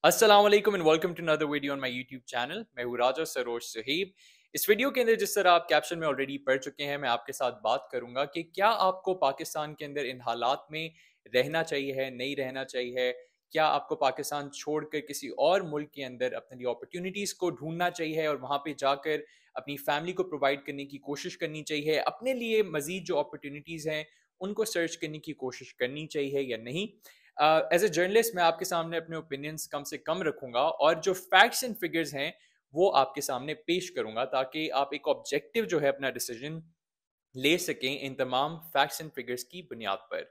अस्सलाम वालेकुम and welcome to another video on my YouTube channel. मैं हूँ राजा सरोज सुहेब। इस वीडियो के अंदर जिस तरह आप कैप्शन में ऑलरेडी पढ़ चुके हैं, मैं आपके साथ बात करूंगा कि क्या आपको पाकिस्तान के अंदर इन हालात में रहना चाहिए है, नहीं रहना चाहिए है। क्या आपको पाकिस्तान छोड़कर किसी और मुल्क के अंदर अपने लिए अपॉर्चुनिटीज़ को ढूंढना चाहिए और वहाँ पे जाकर अपनी फैमिली को प्रोवाइड करने की कोशिश करनी चाहिए, अपने लिए मज़ीद जो अपॉर्चुनिटीज़ हैं उनको सर्च करने की कोशिश करनी चाहिए या नहीं। एज ए जर्नलिस्ट मैं आपके सामने अपने ओपिनियंस कम से कम रखूंगा और जो फैक्ट्स एंड फिगर्स हैं वो आपके सामने पेश करूंगा, ताकि आप एक ऑब्जेक्टिव जो है अपना डिसीजन ले सकें इन तमाम फैक्ट्स एंड फिगर्स की बुनियाद पर।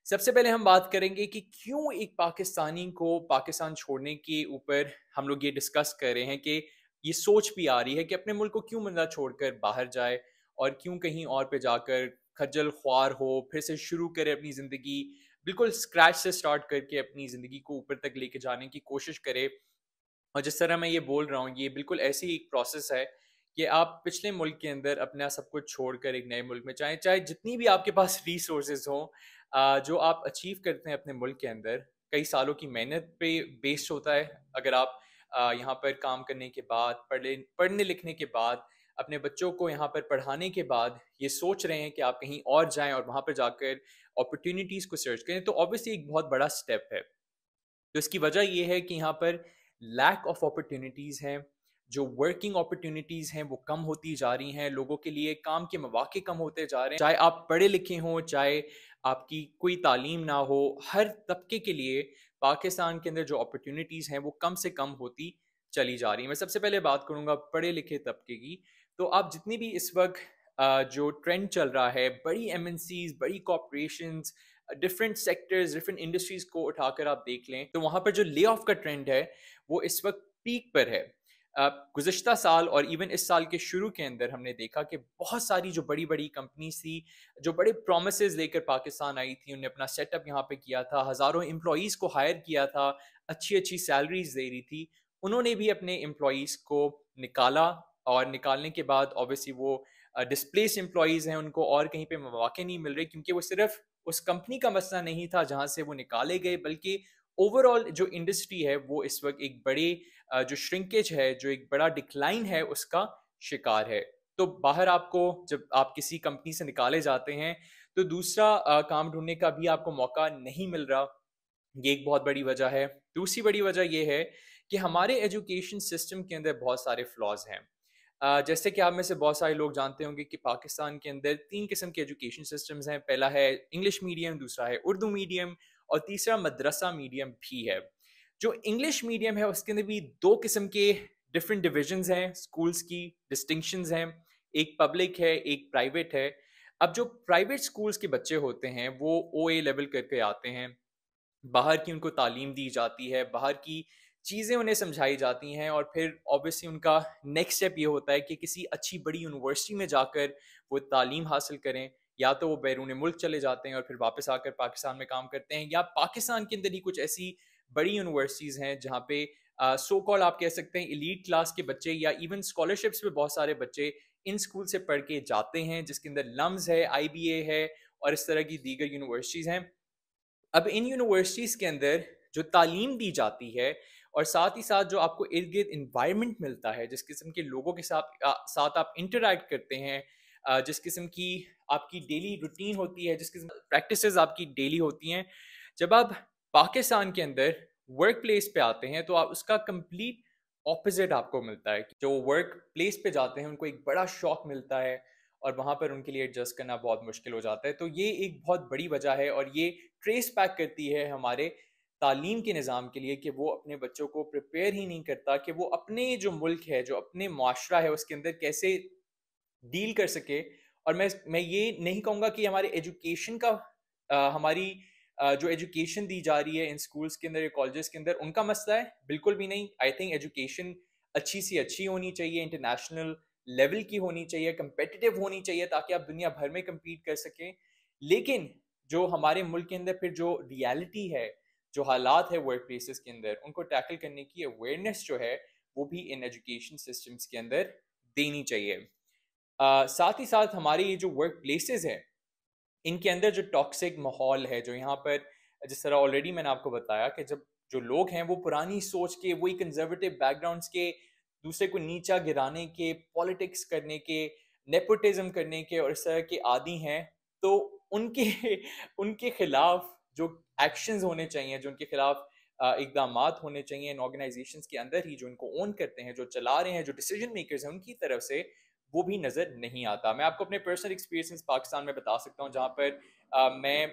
सबसे पहले हम बात करेंगे कि क्यों एक पाकिस्तानी को पाकिस्तान छोड़ने के ऊपर हम लोग ये डिस्कस कर रहे हैं, कि ये सोच भी आ रही है कि अपने मुल्क को क्यों बंदा छोड़कर बाहर जाए और क्यों कहीं और पे जाकर खज्जल ख्वार हो, फिर से शुरू करे अपनी ज़िंदगी, बिल्कुल स्क्रैच से स्टार्ट करके अपनी ज़िंदगी को ऊपर तक लेके जाने की कोशिश करे। और जिस तरह मैं ये बोल रहा हूँ, ये बिल्कुल ऐसी एक प्रोसेस है कि आप पिछले मुल्क के अंदर अपना सब कुछ छोड़कर एक नए मुल्क में चाहे चाहे जितनी भी आपके पास रिसोर्सेज हों, जो आप अचीव करते हैं अपने मुल्क के अंदर कई सालों की मेहनत पे बेस्ड होता है। अगर आप यहाँ पर काम करने के बाद, पढ़ने लिखने के बाद, अपने बच्चों को यहाँ पर पढ़ाने के बाद ये सोच रहे हैं कि आप कहीं और जाएं और वहाँ पर जाकर अपॉर्चुनिटीज़ को सर्च करें, तो ऑब्वियसली एक बहुत बड़ा स्टेप है। तो इसकी वजह ये है कि यहाँ पर लैक ऑफ अपॉर्चुनिटीज़ हैं, जो वर्किंग अपॉर्चुनिटीज़ हैं वो कम होती जा रही हैं, लोगों के लिए काम के मौके कम होते जा रहे हैं। चाहे आप पढ़े लिखे हों, चाहे आपकी कोई तालीम ना हो, हर तबके के लिए पाकिस्तान के अंदर जो अपॉर्चुनिटीज़ हैं वो कम से कम होती चली जा रही हैं। मैं सबसे पहले बात करूँगा पढ़े लिखे तबके की। तो आप जितनी भी इस वक्त जो ट्रेंड चल रहा है, बड़ी एमएनसीज, बड़ी corporations, different sectors, different industries को उठाकर आप देख लें, तो वहाँ पर जो ले ऑफ का ट्रेंड है वो इस वक्त पीक पर है। गुज़श्ता साल और इवन इस साल के शुरू के अंदर हमने देखा कि बहुत सारी जो बड़ी बड़ी कंपनीज थी, जो बड़े प्रोमिसेस लेकर पाकिस्तान आई थी, उन्होंने अपना सेटअप यहाँ पे किया था, हज़ारों एम्प्लॉयज़ को हायर किया था, अच्छी अच्छी सैलरीज दे रही थी, उन्होंने भी अपने एम्प्लॉयज़ को निकाला। और निकालने के बाद ऑब्वियसली वो डिस्प्लेस एम्प्लॉयज़ हैं, उनको और कहीं पे मौके नहीं मिल रहे, क्योंकि वो सिर्फ उस कंपनी का मसला नहीं था जहाँ से वो निकाले गए, बल्कि ओवरऑल जो इंडस्ट्री है वो इस वक्त एक बड़े जो श्रिंकेज है, जो एक बड़ा डिक्लाइन है, उसका शिकार है। तो बाहर आपको, जब आप किसी कंपनी से निकाले जाते हैं, तो दूसरा काम ढूंढने का भी आपको मौका नहीं मिल रहा। ये एक बहुत बड़ी वजह है। दूसरी बड़ी वजह ये है कि हमारे एजुकेशन सिस्टम के अंदर बहुत सारे फ्लॉज हैं। जैसे कि आप में से बहुत सारे लोग जानते होंगे कि पाकिस्तान के अंदर 3 किस्म के एजुकेशन सिस्टम्स हैं। पहला है इंग्लिश मीडियम, दूसरा है उर्दू मीडियम और तीसरा मदरसा मीडियम भी है। जो इंग्लिश मीडियम है उसके अंदर भी 2 किस्म के डिफरेंट डिविजन्स हैं, स्कूल्स की डिस्टिंक्शंस हैं। एक पब्लिक है, एक प्राइवेट है। अब जो प्राइवेट स्कूल्स के बच्चे होते हैं वो ओए लेवल करके आते हैं, बाहर की उनको तालीम दी जाती है, बाहर की चीज़ें उन्हें समझाई जाती हैं, और फिर ऑब्वियसली उनका नेक्स्ट स्टेप ये होता है कि किसी अच्छी बड़ी यूनिवर्सिटी में जाकर वो तालीम हासिल करें, या तो वो बैरून मुल्क चले जाते हैं और फिर वापस आकर पाकिस्तान में काम करते हैं, या पाकिस्तान के अंदर ही कुछ ऐसी बड़ी यूनिवर्सिटीज़ हैं जहाँ पे सो कॉल आप कह सकते हैं एलीट क्लास के बच्चे, या इवन स्कॉलरशिप्स में बहुत सारे बच्चे इन स्कूल से पढ़ के जाते हैं, जिसके अंदर लम्स है, आईबीए है और इस तरह की दीगर यूनिवर्सिटीज़ हैं। अब इन यूनिवर्सिटीज़ के अंदर जो तालीम दी जाती है और साथ ही साथ जो आपको इर्द गिर्द इन्वायरमेंट मिलता है, जिस किस्म के लोगों के साथ आप इंटरेक्ट करते हैं, जिस किस्म की आपकी डेली रूटीन होती है, जिस किस्म प्रैक्टिसेस आपकी डेली होती हैं, जब आप पाकिस्तान के अंदर वर्क प्लेस पे आते हैं तो आप उसका कंप्लीट ऑपोजिट आपको मिलता है। जो वर्क प्लेस पे जाते हैं उनको एक बड़ा शॉक मिलता है और वहाँ पर उनके लिए एडजस्ट करना बहुत मुश्किल हो जाता है। तो ये एक बहुत बड़ी वजह है और ये ट्रेस बैक करती है हमारे तालीम के निज़ाम के लिए, कि वो अपने बच्चों को प्रिपेयर ही नहीं करता कि वो अपने जो मुल्क है, जो अपने माशरा है, उसके अंदर कैसे डील कर सके। और मैं ये नहीं कहूँगा कि हमारे एजुकेशन का हमारी जो एजुकेशन दी जा रही है इन स्कूल्स के अंदर या कॉलेजेस के अंदर उनका मसला है, बिल्कुल भी नहीं। आई थिंक एजुकेशन अच्छी सी अच्छी होनी चाहिए, इंटरनेशनल लेवल की होनी चाहिए, कंपेटिटिव होनी चाहिए, ताकि आप दुनिया भर में compete कर सकें। लेकिन जो हमारे मुल्क के अंदर फिर जो रियलिटी है, जो हालात है वर्क प्लेसेस के अंदर, उनको टैकल करने की अवेयरनेस जो है वो भी इन एजुकेशन सिस्टम्स के अंदर देनी चाहिए। साथ ही साथ हमारे ये जो वर्क प्लेसेस है, इनके अंदर जो टॉक्सिक माहौल है, जो यहाँ पर जिस तरह ऑलरेडी मैंने आपको बताया कि जब جو لوگ ہیں وہ پرانی سوچ کے, وہی کنزرویٹو بیک گراؤنڈس کے, دوسرے کو نیچا گرانے کے, پالیٹکس کرنے کے, نیپوٹزم کرنے کے اور اس طرح کے عادی ہیں. تو ان کے خلاف جو ایکشنز ہونے چاہیے, جو ان کے خلاف اقدامات ہونے چاہیے ان آرگنائزیشنز کے اندر ہی, جو ان کو اون کرتے ہیں, جو چلا رہے ہیں, جو ڈیسیجن میکرز ہیں, ان کی طرف سے وہ بھی نظر نہیں آتا. میں آپ کو اپنے پرسنل ایکسپیرینس پاکستان میں بتا سکتا ہوں, جہاں پر میں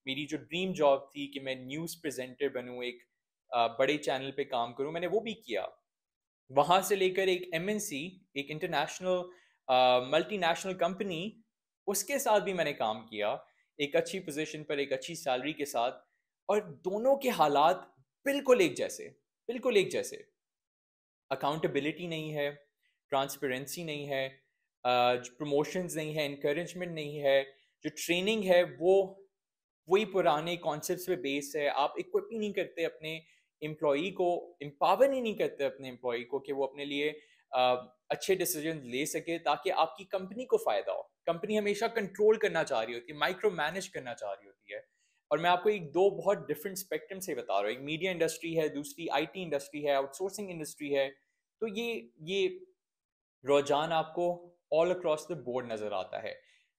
میری جو ڈریم جاب تھی کہ میں نیوز پریزنٹر بنوں, ایک بڑے چینل پہ کام کروں, میں نے وہ بھی کیا. وہاں سے لے کر ایک ایم این سی, ایک انٹرنیشنل ملٹی نیشنل کمپنی, اس کے ساتھ بھی میں نے کام کیا, ایک اچھی پوزیشن پر, ایک اچھی سیلری کے ساتھ, اور دونوں کے حالات بالکل ایک جیسے, بالکل ایک جیسے. اکاؤنٹیبلٹی نہیں ہے, ٹرانسپیرنسی نہیں ہے, پروموشنز نہیں ہے, انکریجمنٹ نہیں ہے, جو ٹریننگ ہے وہ وہی پرانے کانسیپٹس پہ بیس ہے. آپ اکوپ ہی نہیں کرتے اپنے امپلائی کو, امپاور ہی نہیں کرتے اپنے امپلائی کو کہ وہ اپنے لیے اچھے ڈیسیجن لے سکے تاکہ آپ کی کمپنی کو فائدہ ہو. کمپنی ہمیشہ کنٹرول کرنا چاہ رہی ہوتی ہے, مائکرو مینج کرنا چاہ رہی ہوتی ہے. اور میں آپ کو ایک دو بہت ڈفرینٹ اسپیکٹرم سے بتا رہا ہوں, ایک میڈیا انڈسٹری ہے, دوسری آئی ٹی انڈسٹری ہے, آؤٹ سورسنگ انڈسٹری ہے. تو یہ رجحان آپ کو آل اکراس دا بورڈ نظر آتا ہے.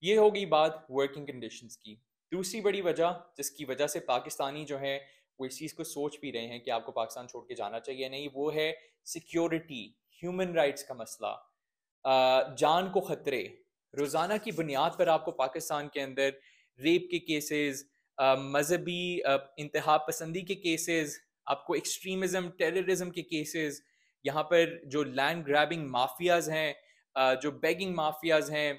یہ ہوگی بات ورکنگ کنڈیشنز کی. دوسری بڑی وجہ جس کی وجہ سے پاکستانی جو ہے وہ اس چیز کو سوچ بھی رہے ہیں کہ آپ کو پاکستان چھوڑ کے جانا چاہیے نہیں, وہ ہے سیکیورٹی, ہیومن رائٹس کا مسئلہ, جان کو خطرے. روزانہ کی بنیاد پر آپ کو پاکستان کے اندر ریپ کے کیسز, مذہبی انتہا پسندی کے کیسز, آپ کو ایکسٹریمزم, ٹیررزم کے کیسز, یہاں پر جو لینڈ گریبنگ مافیاز ہیں, جو بیگنگ مافیاز ہیں,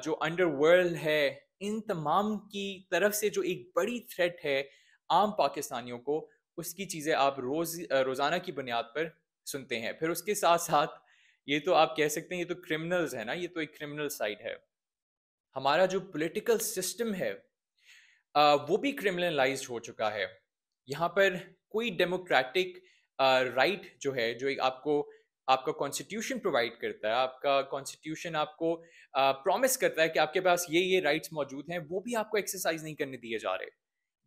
جو انڈر ورلڈ ہے, ان تمام کی طرف سے جو ایک بڑی تھریٹ ہے عام پاکستانیوں کو, اس کی چیزیں آپ روزانہ کی بنیاد پر سنتے ہیں. پھر اس کے ساتھ ساتھ یہ تو آپ کہہ سکتے ہیں یہ تو کرمنلز ہے نا, یہ تو ایک کرمنل سائڈ ہے. ہمارا جو پولیٹیکل سسٹم ہے وہ بھی کرمنلائزڈ ہو چکا ہے. یہاں پر کوئی ڈیموکریٹک رائٹ جو ہے, جو ایک آپ کا کانسٹیٹیوشن پرووائڈ کرتا ہے, آپ کا کانسٹیٹیوشن آپ کو پرومس کرتا ہے کہ آپ کے پاس یہ رائٹس موجود ہیں, وہ بھی آپ کو ایکسرسائز نہیں کرنے دیے جا رہے.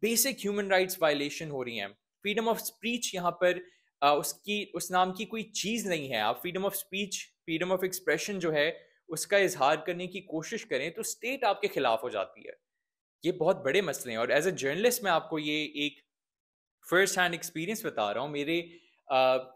بیسک ہیومن رائٹس وائلیشن ہو رہی ہیں. فریڈم آف اسپیچ یہاں پر اس نام کی کوئی چیز نہیں ہے. آپ freedom of speech, freedom of expression جو ہے اس کا اظہار کرنے کی کوشش کریں تو اسٹیٹ آپ کے خلاف ہو جاتی ہے. یہ بہت بڑے مسئلے ہیں, اور ایز اے جرنلسٹ میں آپ کو یہ ایک فرسٹ ہینڈ ایکسپیرینس بتا رہا ہوں. میرے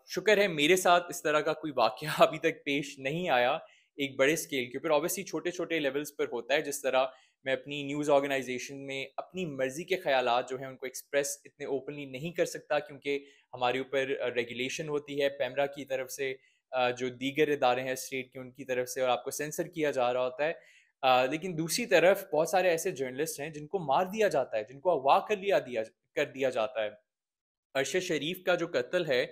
شکر ہے میرے ساتھ اس طرح کا کوئی واقعہ ابھی تک پیش نہیں آیا ایک بڑے اسکیل کے اوپر. اوبیسلی چھوٹے چھوٹے لیولز پر ہوتا ہے, جس طرح میں اپنی نیوز آرگنائزیشن میں اپنی مرضی کے خیالات جو ہیں ان کو ایکسپریس اتنے اوپنلی نہیں کر سکتا, کیونکہ ہمارے اوپر ریگولیشن ہوتی ہے پیمرا کی طرف سے, جو دیگر ادارے ہیں اسٹیٹ کی ان کی طرف سے, اور آپ کو سینسر کیا جا رہا ہوتا ہے. لیکن دوسری طرف بہت سارے ایسے جرنلسٹ ہیں جن کو مار دیا جاتا ہے, جن کو اغوا کر دیا جاتا ہے. ارشد شریف کا جو قتل ہے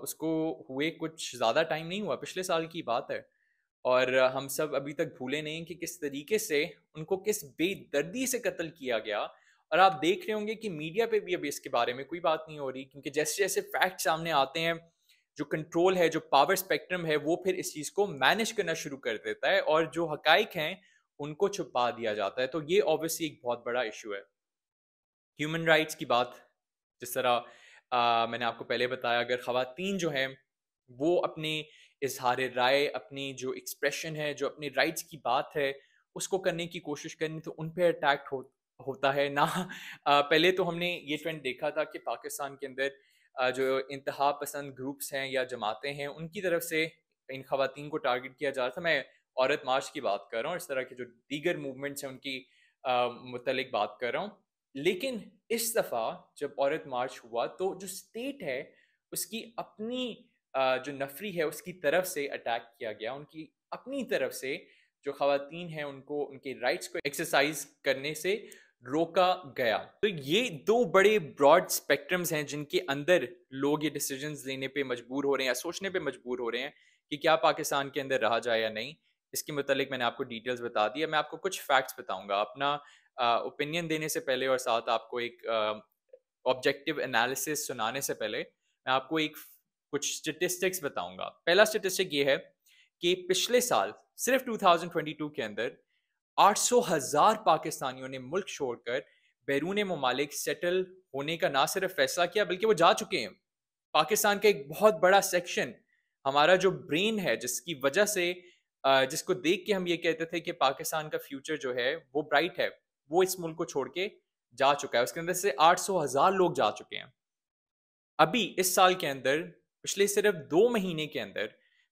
اس کو ہوئے کچھ زیادہ ٹائم نہیں ہوا, پچھلے سال کی بات ہے, اور ہم سب ابھی تک بھولے نہیں کہ کس طریقے سے ان کو کس بے دردی سے قتل کیا گیا. اور آپ دیکھ رہے ہوں گے کہ میڈیا پہ بھی ابھی اس کے بارے میں کوئی بات نہیں ہو رہی, کیونکہ جیسے جیسے فیکٹ سامنے آتے ہیں, جو کنٹرول ہے, جو پاور اسپیکٹرم ہے, وہ پھر اس چیز کو مینج کرنا شروع کر دیتا ہے, اور جو حقائق ہیں ان کو چھپا دیا جاتا ہے. تو یہ اوبویسلی ایک بہت بڑا ایشو ہے. ہیومن رائٹس کی بات, جس طرح میں نے آپ کو پہلے بتایا, اگر خواتین جو ہیں وہ اپنے اظہار رائے, اپنی جو ایکسپریشن ہے, جو اپنی رائٹس کی بات ہے, اس کو کرنے کی کوشش کرنی, تو ان پہ اٹیک ہوتا ہے نا. پہلے تو ہم نے یہ ٹرینڈ دیکھا تھا کہ پاکستان کے اندر جو انتہا پسند گروپس ہیں یا جماعتیں ہیں, ان کی طرف سے ان خواتین کو ٹارگٹ کیا جا رہا تھا. میں عورت مارچ کی بات کر رہا ہوں, اس طرح کے جو دیگر موومنٹس ہیں ان کی متعلق بات کر رہا ہوں. لیکن اس دفعہ جب عورت مارچ ہوا تو جو اسٹیٹ ہے اس کی اپنی جو نفری ہے اس کی طرف سے اٹیک کیا گیا, ان کی اپنی طرف سے جو خواتین ہیں ان کو ان کے رائٹس کو ایکسرسائز کرنے سے روکا گیا. تو یہ دو بڑے براڈ اسپیکٹرمز ہیں جن کے اندر لوگ یہ ڈیسیجنز لینے پہ مجبور ہو رہے ہیں یا سوچنے پہ مجبور ہو رہے ہیں کہ کیا پاکستان کے اندر رہا جائے یا نہیں. اس کے متعلق میں نے آپ کو ڈیٹیلز بتا دی ہے. میں آپ کو کچھ فیکٹس بتاؤں گا اپنا اوپینین دینے سے پہلے, اور ساتھ آپ کو ایک آبجیکٹیو انالیسس سنانے سے پہلے میں آپ کو ایک کچھ اسٹیٹسٹکس بتاؤں گا. پہلا اسٹیٹسٹک یہ ہے کہ پچھلے سال صرف 2022 کے اندر 800,000 پاکستانیوں نے ملک چھوڑ کر बैरून ममालिक सेटल होने का ना सिर्फ फैसला किया बल्कि वो जा चुके हैं। पाकिस्तान का एक बहुत बड़ा सेक्शन, हमारा जो ब्रेन है जिसकी वजह से जिसको देख के हम ये कहते थे कि पाकिस्तान का फ्यूचर जो है वो ब्राइट है, वो इस मुल्क को छोड़ के जा चुका है। उसके अंदर से 800,000 लोग जा चुके हैं। अभी इस साल के अंदर, पिछले सिर्फ 2 महीने के अंदर,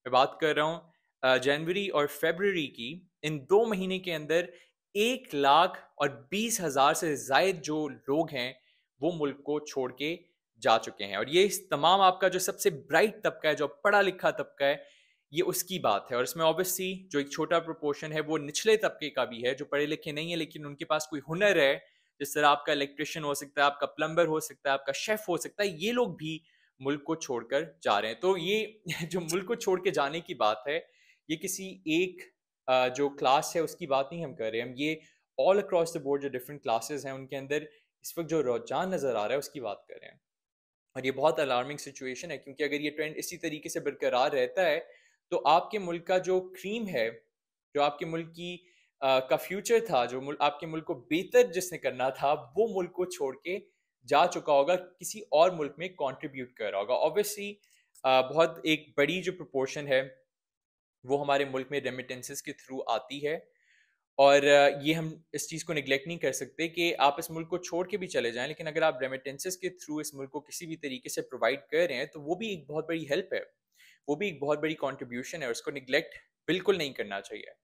मैं बात कर रहा हूँ जनवरी और फरवरी की, इन 2 महीने के अंदर 1,20,000 से जायद जो लोग हैं वो मुल्क को छोड़ के जा चुके हैं। और ये इस तमाम आपका जो सबसे ब्राइट तबका है, जो पढ़ा लिखा तबका है, ये उसकी बात है। और इसमें ऑब्वियसली जो एक छोटा प्रोपोर्शन है वो निचले तबके का भी है, जो पढ़े लिखे नहीं है लेकिन उनके पास कोई हुनर है, जिस तरह आपका इलेक्ट्रिशियन हो सकता है, आपका प्लम्बर हो सकता है, आपका शेफ हो सकता है, ये लोग भी मुल्क को छोड़कर जा रहे हैं। तो ये जो मुल्क को छोड़ के जाने की बात है, ये किसी एक जो क्लास है उसकी बात नहीं हम कर रहे हैं, हम ये ऑल अक्रॉस द बोर्ड जो डिफरेंट क्लासेस हैं उनके अंदर इस वक्त जो रुझान नज़र आ रहा है उसकी बात कर रहे हैं। और ये बहुत अलार्मिंग सिचुएशन है, क्योंकि अगर ये ट्रेंड इसी तरीके से बरकरार रहता है तो आपके मुल्क का जो क्रीम है, जो आपके मुल्क की का फ्यूचर था, जो आपके मुल्क को बेहतर जिसने करना था, वो मुल्क को छोड़ के जा चुका होगा, किसी और मुल्क में कंट्रीब्यूट कर रहा होगा। ऑब्वियसली बहुत एक बड़ी जो प्रोपोर्शन है वो हमारे मुल्क में रेमिटेंसेस के थ्रू आती है। और ये हम इस चीज़ को निगलेक्ट नहीं कर सकते कि आप इस मुल्क को छोड़ के भी चले जाएं, लेकिन अगर आप रेमिटेंसेस के थ्रू इस मुल्क को किसी भी तरीके से प्रोवाइड कर रहे हैं तो वो भी एक बहुत बड़ी हेल्प है, वो भी एक बहुत बड़ी कंट्रीब्यूशन है, उसको निगलेक्ट बिल्कुल नहीं करना चाहिए।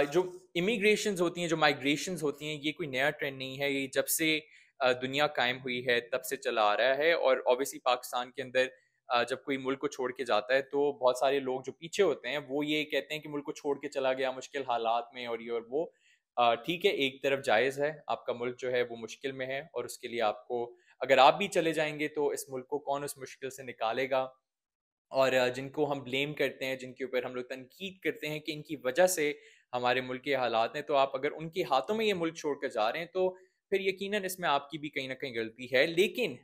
जो इमिग्रेशंस होती हैं, जो माइग्रेशंस होती हैं, ये कोई नया ट्रेंड नहीं है, ये जब से दुनिया कायम हुई है तब से चला आ रहा है। और ऑब्वियसली पाकिस्तान के अंदर जब कोई मुल्क को छोड़ के जाता है तो बहुत सारे लोग जो पीछे होते हैं वो ये कहते हैं कि मुल्क को छोड़ के चला गया मुश्किल हालात में, और ये और वो। ठीक है, एक तरफ जायज़ है, आपका मुल्क जो है वो मुश्किल में है और उसके लिए आपको, अगर आप भी चले जाएंगे तो इस मुल्क को कौन उस मुश्किल से निकालेगा। और जिनको हम ब्लेम करते हैं, जिनके ऊपर हम लोग तनकीद करते हैं कि इनकी वजह से हमारे मुल्क के हालात हैं, तो आप अगर उनके हाथों में ये मुल्क छोड़ कर जा रहे हैं तो फिर यकीनन इसमें आपकी भी कहीं ना कहीं गलती है। लेकिन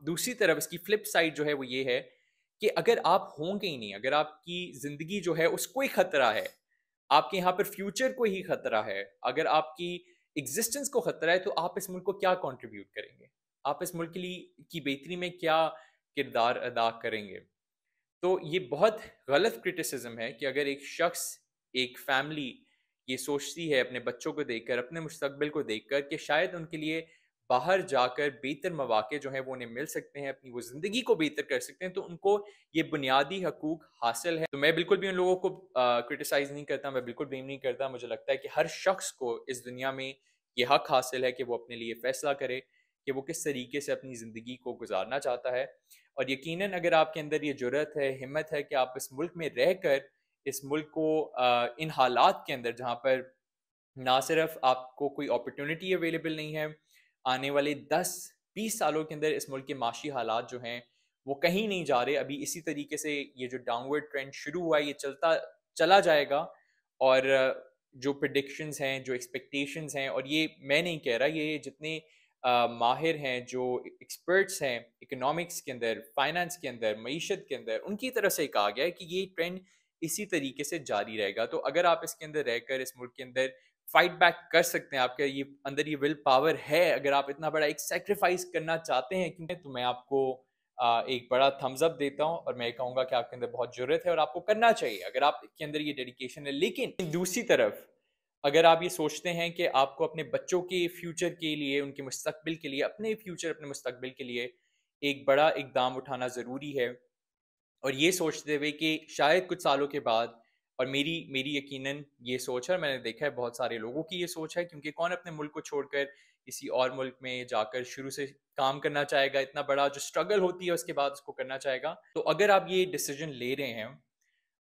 दूसरी तरफ इसकी फ्लिप साइड जो है वो ये है कि अगर आप होंगे ही नहीं, अगर आपकी ज़िंदगी जो है उसको ही खतरा है, आपके यहाँ पर फ्यूचर को ही खतरा है, अगर आपकी एग्जिस्टेंस को खतरा है, तो आप इस मुल्क को क्या कंट्रीब्यूट करेंगे, आप इस मुल्क के लिए की बेहतरी में क्या किरदार अदा करेंगे। तो ये बहुत गलत क्रिटिसिज्म है कि अगर एक शख्स, एक फैमिली ये सोचती है अपने बच्चों को देखकर, अपने मुस्तकबिल को देखकर कि शायद उनके लिए बाहर जाकर बेहतर मौके जो हैं वो उन्हें मिल सकते हैं, अपनी वो ज़िंदगी को बेहतर कर सकते हैं, तो उनको ये बुनियादी हकूक़ हासिल है। तो मैं बिल्कुल भी उन लोगों को क्रिटिसाइज़ नहीं करता, मैं बिल्कुल ब्लेम नहीं करता। मुझे लगता है कि हर शख्स को इस दुनिया में ये हक हासिल है कि वो अपने लिए फ़ैसला करे कि वो किस तरीके से अपनी ज़िंदगी को गुजारना चाहता है। और यकीनन अगर आपके अंदर ये जुर्रत है, हिम्मत है कि आप इस मुल्क में रहकर इस मुल्क को इन हालात के अंदर, जहाँ पर ना सिर्फ आपको कोई अपॉर्चुनिटी अवेलेबल नहीं है, आने वाले 10-20 सालों के अंदर इस मुल्क के माशी हालात जो हैं वो कहीं नहीं जा रहे। अभी इसी तरीके से ये जो डाउनवर्ड ट्रेंड शुरू हुआ है ये चला जाएगा। और जो प्रिडिक्शंस हैं, जो एक्सपेक्टेशंस हैं, और ये मैं नहीं कह रहा, ये जितने माहिर हैं, जो एक्सपर्ट्स हैं इकोनॉमिक्स के अंदर, फाइनेंस के अंदर, मईशत के अंदर, उनकी तरफ से कहा गया है कि ये ट्रेंड इसी तरीके से जारी रहेगा। तो अगर आप इसके अंदर रहकर इस मुल्क के अंदर फाइट बैक कर सकते हैं, आपके ये अंदर ये विल पावर है, अगर आप इतना बड़ा एक सेक्रीफाइस करना चाहते हैं, क्योंकि तो मैं आपको एक बड़ा थम्स अप देता हूं और मैं कहूंगा कि आपके अंदर बहुत जरूरत है और आपको करना चाहिए अगर आपके अंदर ये डेडिकेशन है। लेकिन दूसरी तरफ अगर आप ये सोचते हैं कि आपको अपने बच्चों के फ्यूचर के लिए, उनके मुस्तकबिल के लिए, अपने फ्यूचर, अपने मुस्तकबिल के लिए एक बड़ा इकदाम उठाना ज़रूरी है, और ये सोचते हुए कि शायद कुछ सालों के बाद, और मेरी मेरी यकीनन ये सोच है, मैंने देखा है बहुत सारे लोगों की ये सोच है, क्योंकि कौन अपने मुल्क को छोड़कर किसी और मुल्क में जाकर शुरू से काम करना चाहेगा, इतना बड़ा जो स्ट्रगल होती है उसके बाद उसको करना चाहेगा। तो अगर आप ये डिसीजन ले रहे हैं,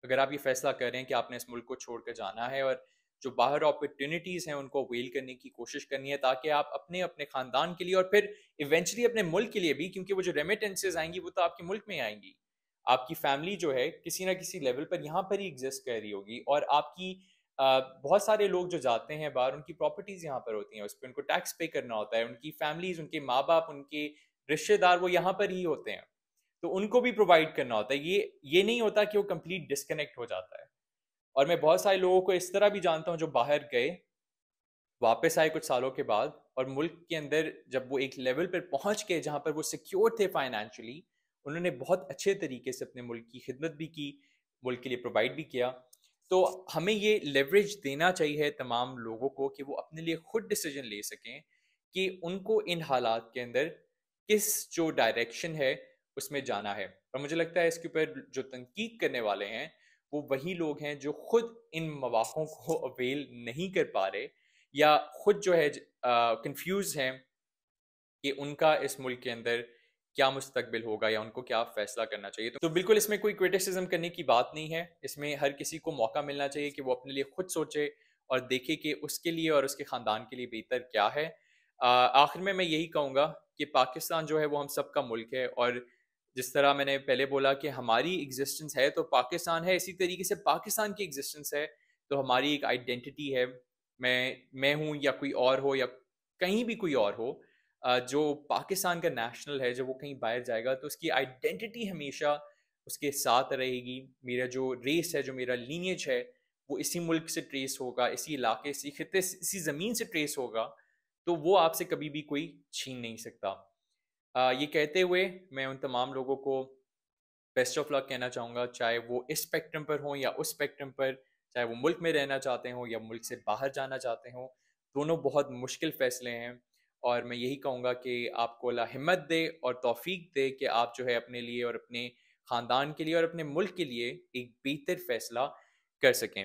अगर आप ये फैसला कर रहे हैं कि आपने इस मुल्क को छोड़कर जाना है और जो बाहर अपॉर्चुनिटीज़ हैं उनको अवेल करने की कोशिश करनी है, ताकि आप अपने अपने ख़ानदान के लिए और फिर इवेंचुअली अपने मुल्क के लिए भी, क्योंकि वो जो रेमिटेंसेज आएंगी वो तो आपके मुल्क में आएंगी, आपकी फैमिली जो है किसी ना किसी लेवल पर यहाँ पर ही एग्जिस्ट कर रही होगी, और आपकी बहुत सारे लोग जो जाते हैं बाहर, उनकी प्रॉपर्टीज़ यहाँ पर होती हैं, उस पर उनको टैक्स पे करना होता है, उनकी फैमिलीज़, उनके माँ बाप, उनके रिश्तेदार वो यहाँ पर ही होते हैं, तो उनको भी प्रोवाइड करना होता है। ये नहीं होता कि वो कंप्लीट डिस्कनेक्ट हो जाता है। और मैं बहुत सारे लोगों को इस तरह भी जानता हूँ जो बाहर गए, वापस आए कुछ सालों के बाद, اور ملک کے اندر جب وہ ایک لیول پر پہنچ گئے جہاں پر وہ سیکیور تھے فائنینشلی، انہوں نے بہت اچھے طریقے سے اپنے ملک کی خدمت بھی کی، ملک کے لیے پرووائڈ بھی کیا۔ تو ہمیں یہ لیوریج دینا چاہیے تمام لوگوں کو کہ وہ اپنے لیے خود ڈیسیجن لے سکیں کہ ان کو ان حالات کے اندر کس جو ڈائریکشن ہے اس میں جانا ہے۔ اور مجھے لگتا ہے اس کے اوپر جو تنقید کرنے والے ہیں وہ وہی لوگ ہیں جو خود ان مواقعوں کو اویل نہیں کر پا رہے، یا خود جو ہے کنفیوز ہیں کہ ان کا اس ملک کے اندر کیا مستقبل ہوگا یا ان کو کیا فیصلہ کرنا چاہیے۔ تو بالکل اس میں کوئی کرٹیسزم کرنے کی بات نہیں ہے، اس میں ہر کسی کو موقع ملنا چاہیے کہ وہ اپنے لیے خود سوچے اور دیکھے کہ اس کے لیے اور اس کے خاندان کے لیے بہتر کیا ہے۔ آخر میں یہی کہوں گا کہ پاکستان جو ہے وہ ہم سب کا ملک ہے، اور جس طرح میں نے پہلے بولا کہ ہماری ایگزسٹنس ہے تو پاکستان ہے، اسی طریقے سے پاکستان کی ایگزسٹنس ہے تو ہماری ایک آئیڈینٹی ہے۔ میں ہوں یا کوئی اور ہو یا کہیں بھی کوئی اور ہو، جو پاکستان کا نیشنل ہے، جب وہ کہیں باہر جائے گا تو اس کی آئیڈینٹی ہمیشہ اس کے ساتھ رہے گی۔ میرا جو ریس ہے، جو میرا لینیج ہے، وہ اسی ملک سے ٹریس ہوگا، اسی علاقے، اسی خطے، اسی زمین سے ٹریس ہوگا، تو وہ آپ سے کبھی بھی کوئی چھین نہیں سکتا۔ یہ کہتے ہوئے میں ان تمام لوگوں کو بیسٹ آف لک کہنا چاہوں گا، چاہے وہ اس اسپیکٹرم پر ہوں یا اس اسپیکٹرم پر، چاہے وہ ملک میں رہنا چاہتے ہوں یا ملک سے باہر جانا چاہتے ہوں، دونوں بہت مشکل فیصلے ہیں۔ اور میں یہی کہوں گا کہ آپ کو اللہ ہمت دے اور توفیق دے کہ آپ جو ہے اپنے لیے اور اپنے خاندان کے لیے اور اپنے ملک کے لیے ایک بہتر فیصلہ کر سکیں۔